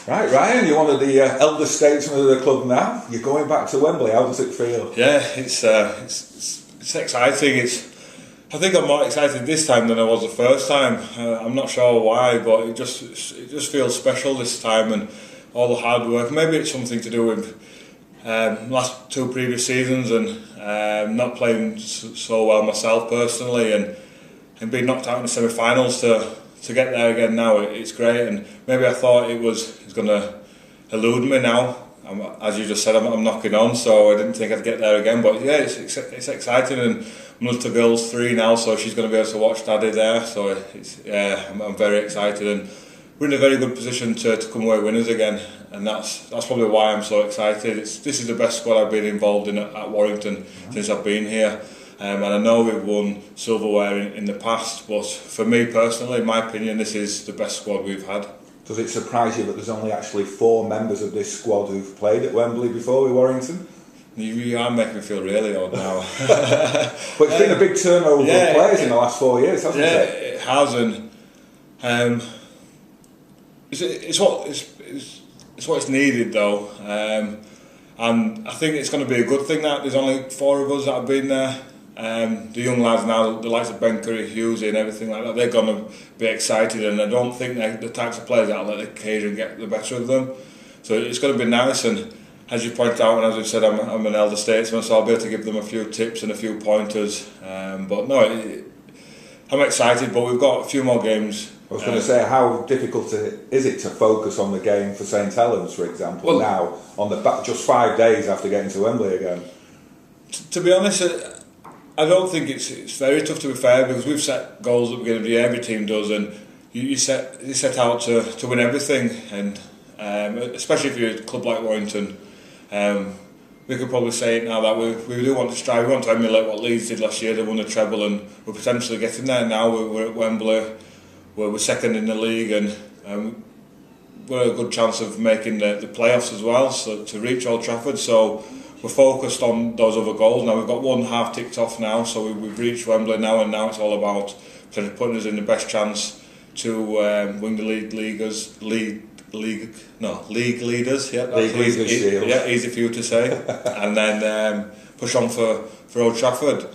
Right, Ryan, you're one of the elder statesmen of the club now. You're going back to Wembley. How does it feel? Yeah, it's exciting. I think I'm more excited this time than I was the first time. I'm not sure why, but it just feels special this time, and all the hard work. Maybe it's something to do with last two previous seasons and not playing so well myself personally, and being knocked out in the semi-finals to get there again now. It's great, and maybe I thought it's going to elude me now. As you just said, I'm knocking on, so I didn't think I'd get there again. But yeah, it's exciting, and my little girl's 3 now, so she's going to be able to watch Daddy there. So I'm very excited, and we're in a very good position to come away winners again, and that's probably why I'm so excited. This is the best squad I've been involved in at Warrington since I've been here, and I know we've won silverware in the past, but for me personally, in my opinion, this is the best squad we've had. Does it surprise you that there's only actually 4 members of this squad who've played at Wembley before with Warrington? You are making me feel really old now. But it's been a big turnover of players in the last 4 years, hasn't it? Yeah, it has, and it's what's needed though, and I think it's going to be a good thing that there's only 4 of us that have been there. The young lads now, the likes of Ben Curry, Hughes and everything like that, they're going to be excited, and I don't think they're the types of players that'll let the occasion get the better of them. So it's going to be nice, and as you pointed out, and as I've said, I'm an elder statesman, so I'll be able to give them a few tips and a few pointers. But no, I'm excited, but we've got a few more games. I was going to say, how difficult is it to focus on the game for St Helens, for example, now, on the back, just 5 days after getting to Wembley again? To be honest, I don't think it's very tough, to be fair, because we've set goals at the beginning of the year, every team does, and you set out to win everything, and especially if you're a club like Warrington, we could probably say it now that we do want to strive. We want to emulate what Leeds did last year. They won the treble, and we're potentially getting there now. We're at Wembley, we're second in the league, and we're a good chance of making the playoffs as well, so to reach Old Trafford. So we're focused on those other goals now. We've got one half ticked off now, so we've reached Wembley now, and now it's all about putting us in the best chance to win the league leaders. Yeah, that's easy for you to say. And then push on for Old Trafford.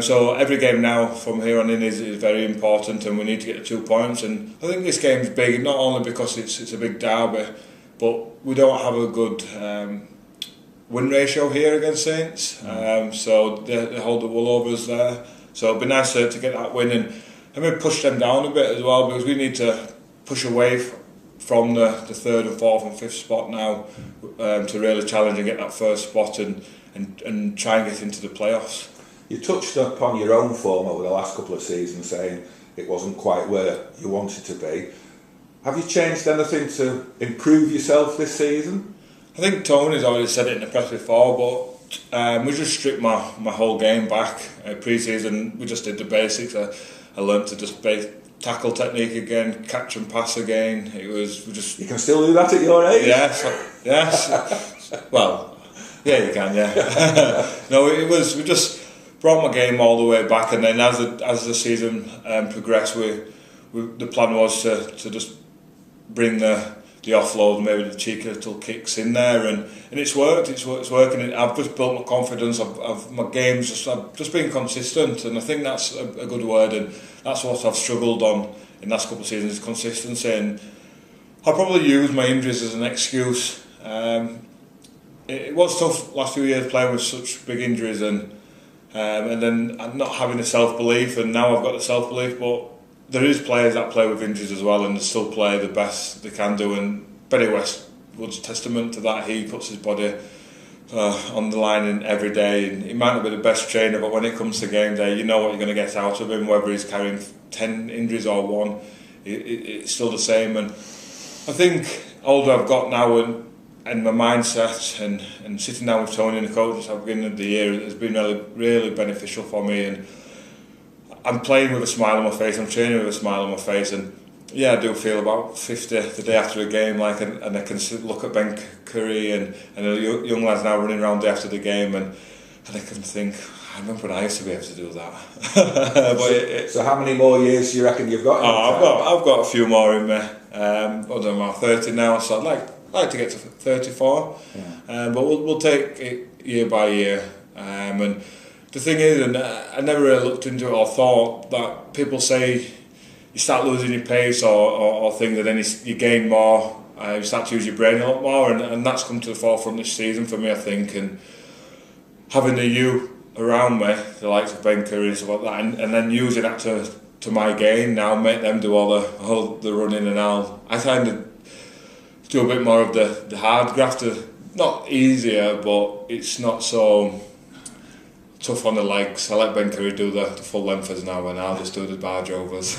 So every game now from here on in is very important, and we need to get the 2 points. And I think this game's big, not only because it's a big derby, but we don't have a good win ratio here against Saints. So they hold the wool over us there. So it'd be nice to get that win and maybe push them down a bit as well, because we need to push away from the 3rd and 4th and 5th spot now to really challenge and get that first spot and try and get into the playoffs. You touched upon your own form over the last couple of seasons, saying it wasn't quite where you wanted to be. Have you changed anything to improve yourself this season? I think Tony's already said it in the press before, but we just stripped my whole game back. Pre-season, we just did the basics. I learnt to just tackle technique again, catch and pass again. You can still do that at your age? Yes. Well, yeah, you can. Yeah. No, we just brought my game all the way back, and then as the season progressed, the plan was to just bring the offload, maybe the cheeky little kicks in there, and it's worked. It's working. I've just built my confidence of my games. I've just been consistent, and I think that's a good word, and that's what I've struggled on in the last couple of seasons, is consistency. And I probably use my injuries as an excuse. It was tough last few years playing with such big injuries, and then not having the self-belief, and now I've got the self-belief, but there is players that play with injuries as well and still play the best they can do, and Benny Westwood's testament to that. He puts his body on the line every day, and he might not be the best trainer, but when it comes to game day, you know what you're going to get out of him, whether he's carrying 10 injuries or 1, it's still the same. And I think older I've got now, and my mindset and sitting down with Tony and the coaches at the beginning of the year has been really beneficial for me, and I'm playing with a smile on my face, I'm training with a smile on my face, and yeah, I do feel about 50 the day after a game, and I can look at Ben Curry and the young lads now running around day after the game, and I can think, I remember when I used to be able to do that. So how many more years do you reckon you've got? I've got a few more in me. I'm 30 now, so I'd like to get to 34. Yeah. But we'll take it year by year. And the thing is, and I never really looked into it or thought that people say you start losing your pace or things, and then you gain more. You start to use your brain a lot more, and that's come to the forefront this season for me, I think. And having the youth around me, the likes of Ben Curry and stuff like that, and then using that to my gain now, make them do all the running, and I kind of do a bit more of the hard graft. Not easier, but it's not so tough on the legs. I let Ben Curry do the full lengthers now, and I'll just do the barge overs.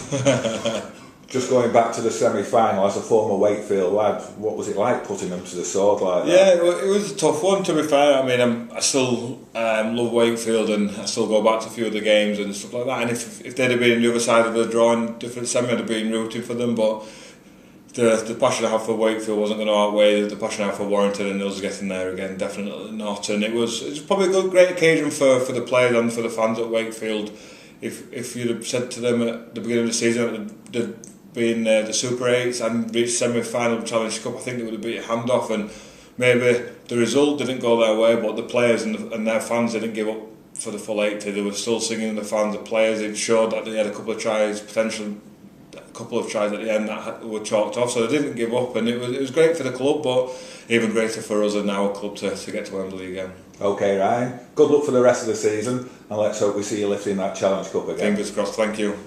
Just going back to the semi-final, as a former Wakefield lad, what was it like putting them to the sword like that? Yeah, it was a tough one, to be fair. I mean, I still love Wakefield, and I still go back to a few of the games and stuff like that. And if they'd have been on the other side of the draw in different semi, I'd have been rooting for them. But the passion I have for Wakefield wasn't going to outweigh the passion I have for Warrington, and us getting there again, definitely not. And it was probably a great occasion for the players and for the fans at Wakefield. If you'd have said to them at the beginning of the season they'd been the Super 8s and reached semi-final Challenge Cup, I think they would have beat a hand off, and maybe the result didn't go their way, but the players and their fans didn't give up for the full 80. They were still singing, the fans, the players. It showed that they had a couple of tries, potentially a couple of tries at the end that were chalked off, so they didn't give up, and it was great for the club, but even greater for us and our club to get to Wembley again. Okay, Ryan, good luck for the rest of the season, and let's hope we see you lifting that Challenge Cup again. Fingers crossed, thank you.